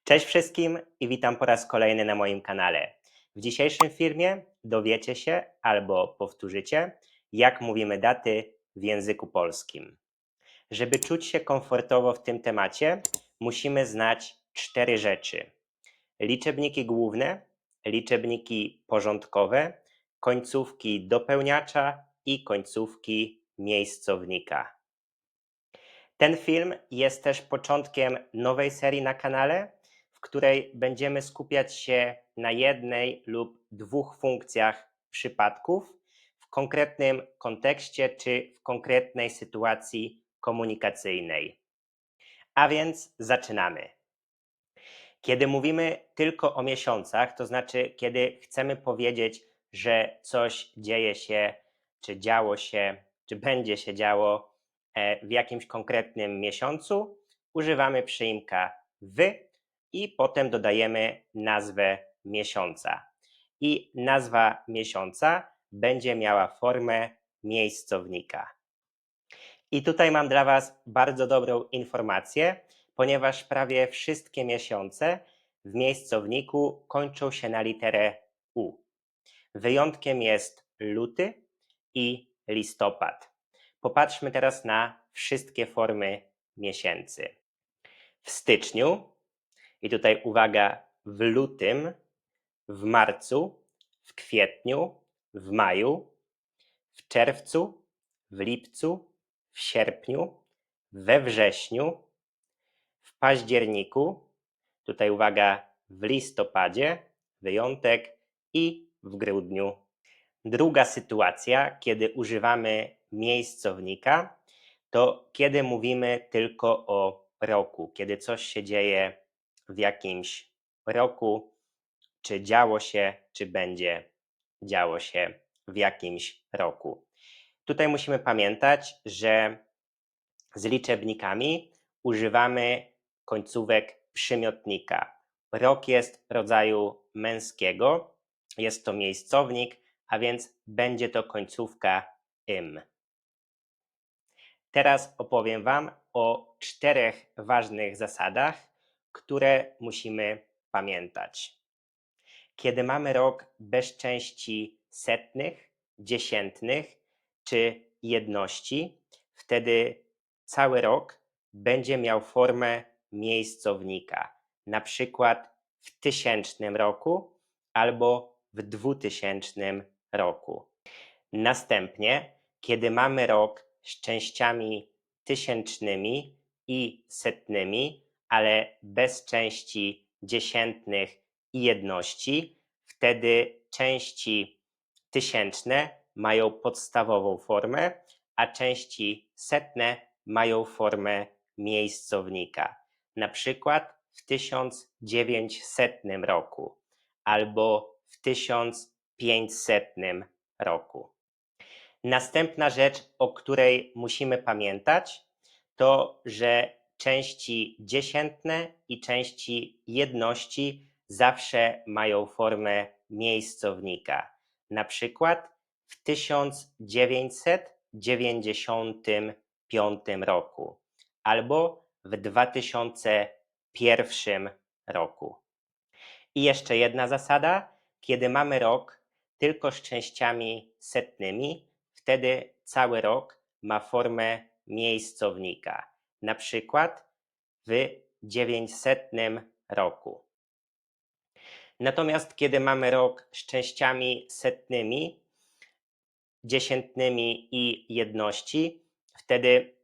Cześć wszystkim i witam po raz kolejny na moim kanale. W dzisiejszym filmie dowiecie się albo powtórzycie, jak mówimy daty w języku polskim. Żeby czuć się komfortowo w tym temacie, musimy znać 4 rzeczy: liczebniki główne, liczebniki porządkowe, końcówki dopełniacza i końcówki miejscownika. Ten film jest też początkiem nowej serii na kanale, w której będziemy skupiać się na jednej lub dwóch funkcjach przypadków w konkretnym kontekście czy w konkretnej sytuacji komunikacyjnej. A więc zaczynamy. Kiedy mówimy tylko o miesiącach, to znaczy kiedy chcemy powiedzieć, że coś dzieje się, czy działo się, czy będzie się działo w jakimś konkretnym miesiącu, używamy przyimka w i potem dodajemy nazwę miesiąca. I nazwa miesiąca będzie miała formę miejscownika. I tutaj mam dla Was bardzo dobrą informację, ponieważ prawie wszystkie miesiące w miejscowniku kończą się na literę U. Wyjątkiem jest luty i listopad. Popatrzmy teraz na wszystkie formy miesięcy. W styczniu, i tutaj uwaga, w lutym, w marcu, w kwietniu, w maju, w czerwcu, w lipcu, w sierpniu, we wrześniu, w październiku, tutaj uwaga, w listopadzie, wyjątek, i w grudniu. Druga sytuacja, kiedy używamy miejscownika, to kiedy mówimy tylko o roku, kiedy coś się dzieje w jakimś roku, czy działo się, czy będzie działo się w jakimś roku. Tutaj musimy pamiętać, że z liczebnikami używamy końcówek przymiotnika. Rok jest rodzaju męskiego, jest to miejscownik, a więc będzie to końcówka -im. Teraz opowiem Wam o 4 ważnych zasadach, które musimy pamiętać. Kiedy mamy rok bez części setnych, dziesiętnych czy jedności, wtedy cały rok będzie miał formę miejscownika, na przykład w 1000 roku albo w 2000 roku. Następnie, kiedy mamy rok z częściami tysięcznymi i setnymi, ale bez części dziesiętnych i jedności, wtedy części tysięczne mają podstawową formę, a części setne mają formę miejscownika. Na przykład w 1900 roku albo w 1500 roku. Następna rzecz, o której musimy pamiętać, to że części dziesiętne i części jedności zawsze mają formę miejscownika. Na przykład w 1995 roku albo w 2001 roku. I jeszcze jedna zasada: kiedy mamy rok tylko z częściami setnymi, wtedy cały rok ma formę miejscownika. Na przykład w 900 roku. Natomiast kiedy mamy rok z częściami setnymi, dziesiętnymi i jedności, wtedy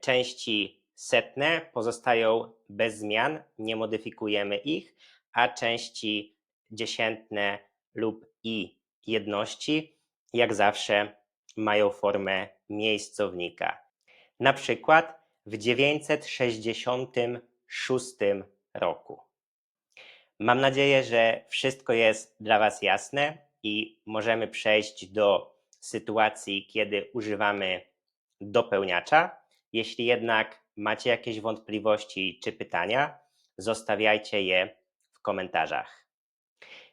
części setne pozostają bez zmian, nie modyfikujemy ich, a części dziesiętne lub i jedności, jak zawsze, mają formę miejscownika. Na przykład w 966 roku. Mam nadzieję, że wszystko jest dla Was jasne i możemy przejść do sytuacji, kiedy używamy dopełniacza. Jeśli jednak macie jakieś wątpliwości czy pytania, zostawiajcie je w komentarzach.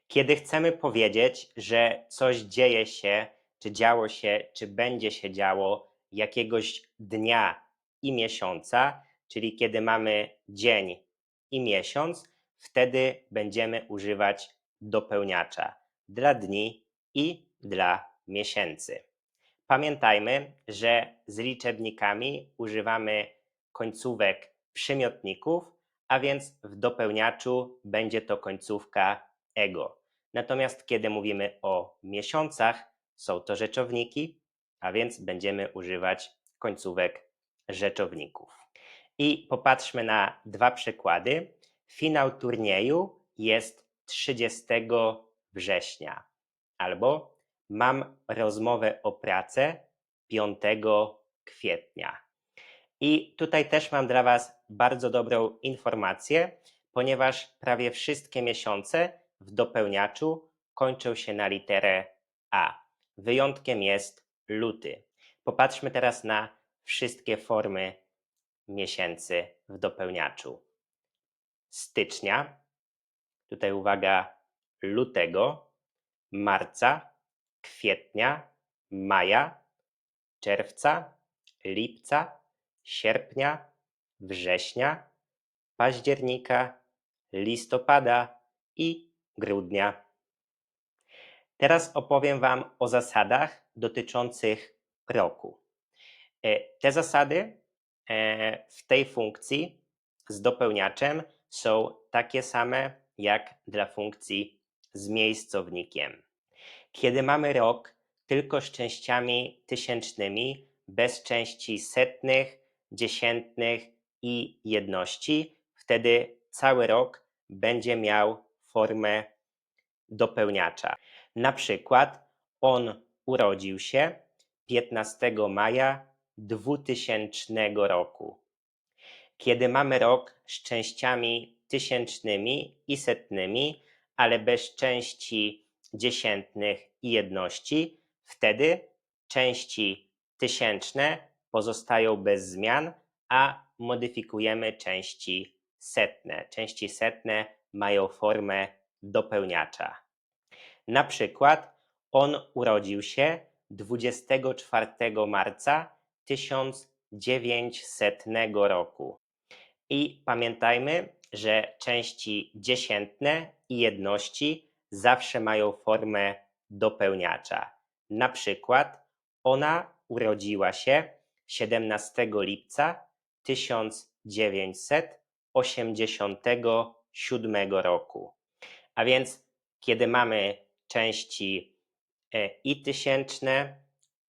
Kiedy chcemy powiedzieć, że coś dzieje się, czy działo się, czy będzie się działo jakiegoś dnia i miesiąca, czyli kiedy mamy dzień i miesiąc, wtedy będziemy używać dopełniacza dla dni i dla miesięcy. Pamiętajmy, że z liczebnikami używamy końcówek przymiotników, a więc w dopełniaczu będzie to końcówka ego. Natomiast kiedy mówimy o miesiącach, są to rzeczowniki, a więc będziemy używać końcówek rzeczowników. I popatrzmy na dwa przykłady. Finał turnieju jest 30 września albo mam rozmowę o pracę 5 kwietnia. I tutaj też mam dla Was bardzo dobrą informację, ponieważ prawie wszystkie miesiące w dopełniaczu kończą się na literę A. Wyjątkiem jest luty. Popatrzmy teraz na wszystkie formy miesięcy w dopełniaczu. Stycznia, tutaj uwaga, lutego, marca, kwietnia, maja, czerwca, lipca, sierpnia, września, października, listopada i grudnia. Teraz opowiem Wam o zasadach dotyczących roku. Te zasady w tej funkcji z dopełniaczem są takie same jak dla funkcji z miejscownikiem. Kiedy mamy rok tylko z częściami tysięcznymi, bez części setnych, dziesiętnych i jedności, wtedy cały rok będzie miał formę dopełniacza. Na przykład on urodził się 15 maja 2000 roku. Kiedy mamy rok z częściami tysięcznymi i setnymi, ale bez części dziesiętnych i jedności, wtedy części tysięczne pozostają bez zmian, a modyfikujemy części setne. Części setne mają formę dopełniacza. Na przykład on urodził się 24 marca 1900 roku. I pamiętajmy, że części dziesiętne i jedności zawsze mają formę dopełniacza. Na przykład ona urodziła się 17 lipca 1987 roku. A więc kiedy mamy części i tysięczne,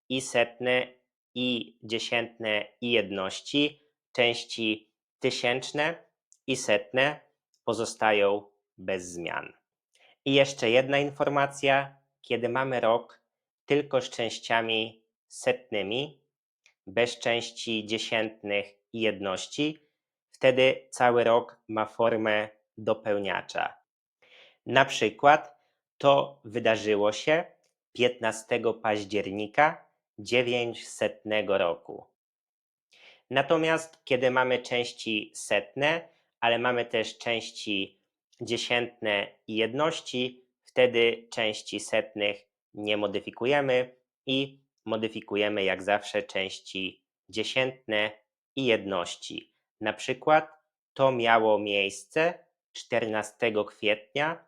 i setne, i dziesiętne, i jedności, części tysięczne i setne pozostają bez zmian. I jeszcze jedna informacja, kiedy mamy rok tylko z częściami setnymi, bez części dziesiętnych i jedności, wtedy cały rok ma formę dopełniacza. Na przykład to wydarzyło się 15 października 900 roku. Natomiast kiedy mamy części setne, ale mamy też części dziesiętne i jedności, wtedy części setnych nie modyfikujemy i modyfikujemy jak zawsze części dziesiętne i jedności. Na przykład to miało miejsce 14 kwietnia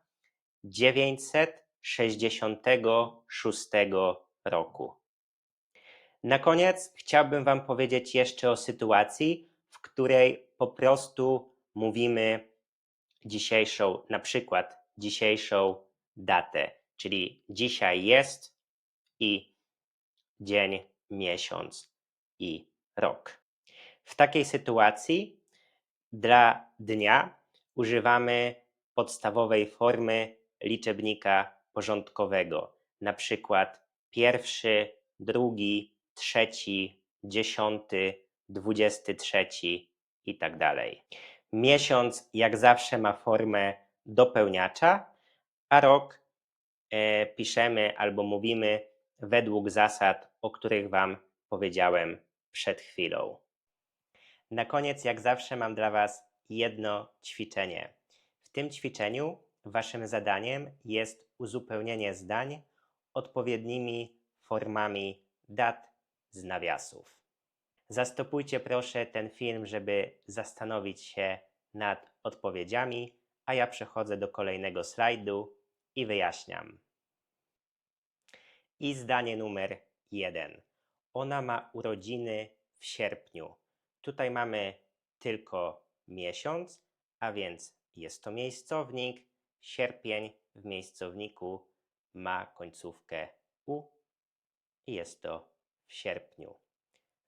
966 roku. Na koniec chciałbym Wam powiedzieć jeszcze o sytuacji, w której po prostu mówimy dzisiejszą, na przykład dzisiejszą datę, czyli dzisiaj jest i dzień, miesiąc i rok. W takiej sytuacji dla dnia używamy podstawowej formy liczebnika porządkowego, na przykład 1, 2, 3, 10, 23 i tak dalej. Miesiąc jak zawsze ma formę dopełniacza, a rok piszemy albo mówimy według zasad, o których Wam powiedziałem przed chwilą. Na koniec, jak zawsze, mam dla Was jedno ćwiczenie. W tym ćwiczeniu Waszym zadaniem jest uzupełnienie zdań odpowiednimi formami dat z nawiasów. Zastopujcie proszę ten film, żeby zastanowić się nad odpowiedziami, a ja przechodzę do kolejnego slajdu i wyjaśniam. I zdanie numer 1. Ona ma urodziny w sierpniu. Tutaj mamy tylko miesiąc, a więc jest to miejscownik. Sierpień w miejscowniku ma końcówkę u i jest to w sierpniu.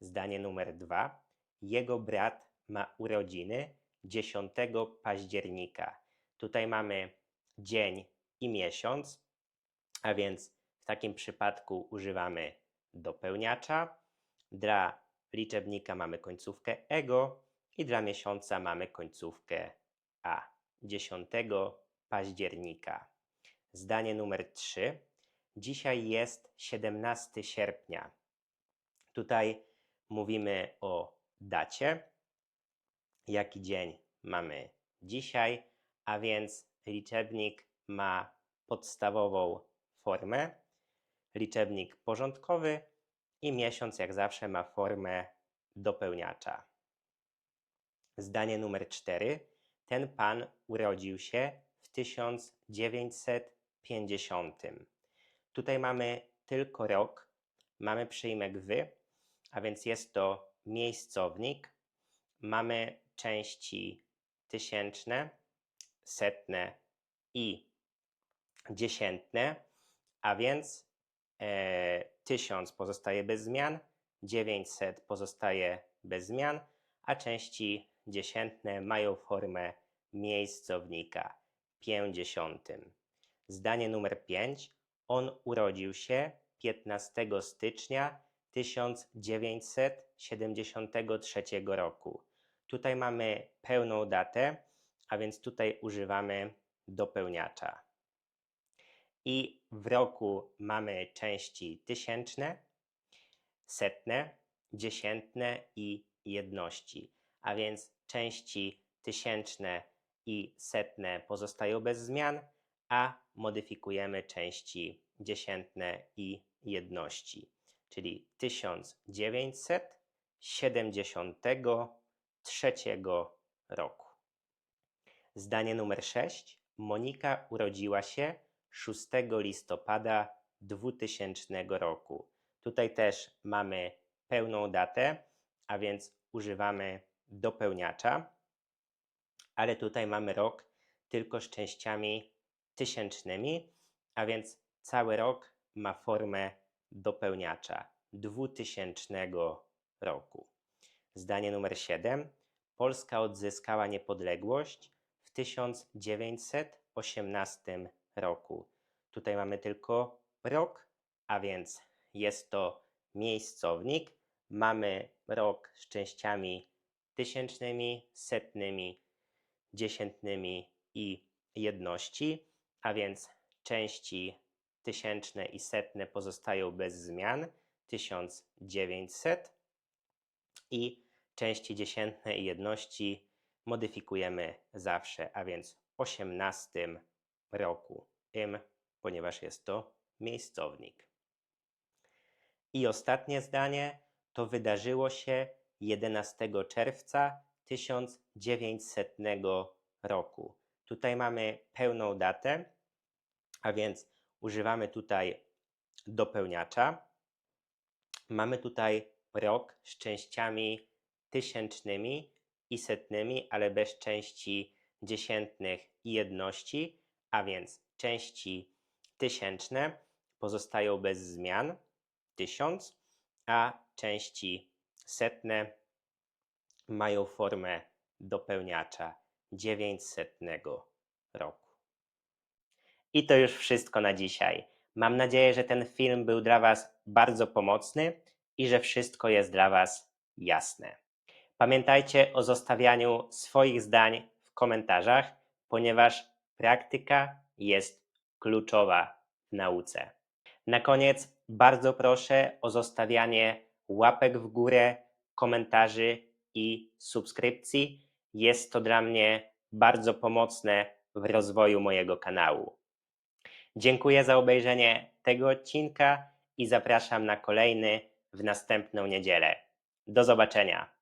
Zdanie numer 2. Jego brat ma urodziny 10 października. Tutaj mamy dzień i miesiąc, a więc w takim przypadku używamy dopełniacza. Dla liczebnika mamy końcówkę ego i dla miesiąca mamy końcówkę a. 10 października. Zdanie numer 3. Dzisiaj jest 17 sierpnia. Tutaj mówimy o dacie, jaki dzień mamy dzisiaj, a więc liczebnik ma podstawową formę, liczebnik porządkowy i miesiąc jak zawsze ma formę dopełniacza. Zdanie numer 4. Ten pan urodził się w 1950. Tutaj mamy tylko rok, mamy przyjmek wy, a więc jest to miejscownik. Mamy części tysięczne, setne i dziesiętne, a więc 1000 pozostaje bez zmian, 900 pozostaje bez zmian, a części dziesiętne mają formę miejscownika 50. Zdanie numer 5. On urodził się 15 stycznia 1973 roku. Tutaj mamy pełną datę, a więc tutaj używamy dopełniacza. I w roku mamy części tysięczne, setne, dziesiętne i jedności, a więc części tysięczne i setne pozostają bez zmian, a modyfikujemy części dziesiętne i jedności, czyli 1973 roku. Zdanie numer 6. Monika urodziła się 6 listopada 2000 roku. Tutaj też mamy pełną datę, a więc używamy dopełniacza, ale tutaj mamy rok tylko z częściami tysięcznymi, a więc cały rok ma formę dopełniacza 2000 roku. Zdanie numer 7. Polska odzyskała niepodległość w 1918 roku. Tutaj mamy tylko rok, a więc jest to miejscownik. Mamy rok z częściami tysięcznymi, setnymi, dziesiętnymi i jedności, a więc części tysięczne i setne pozostają bez zmian 1900 i części dziesiętne i jedności modyfikujemy zawsze, a więc w 18 roku, ponieważ jest to miejscownik. I ostatnie zdanie, to wydarzyło się 11 czerwca 1900 roku. Tutaj mamy pełną datę, a więc używamy tutaj dopełniacza. Mamy tutaj rok z częściami tysięcznymi i setnymi, ale bez części dziesiętnych i jedności, a więc części tysięczne pozostają bez zmian 1000, a części setne mają formę dopełniacza 900 roku. I to już wszystko na dzisiaj. Mam nadzieję, że ten film był dla Was bardzo pomocny i że wszystko jest dla Was jasne. Pamiętajcie o zostawianiu swoich zdań w komentarzach, ponieważ praktyka jest kluczowa w nauce. Na koniec bardzo proszę o zostawianie łapek w górę, komentarzy i subskrypcji. Jest to dla mnie bardzo pomocne w rozwoju mojego kanału. Dziękuję za obejrzenie tego odcinka i zapraszam na kolejny w następną niedzielę. Do zobaczenia.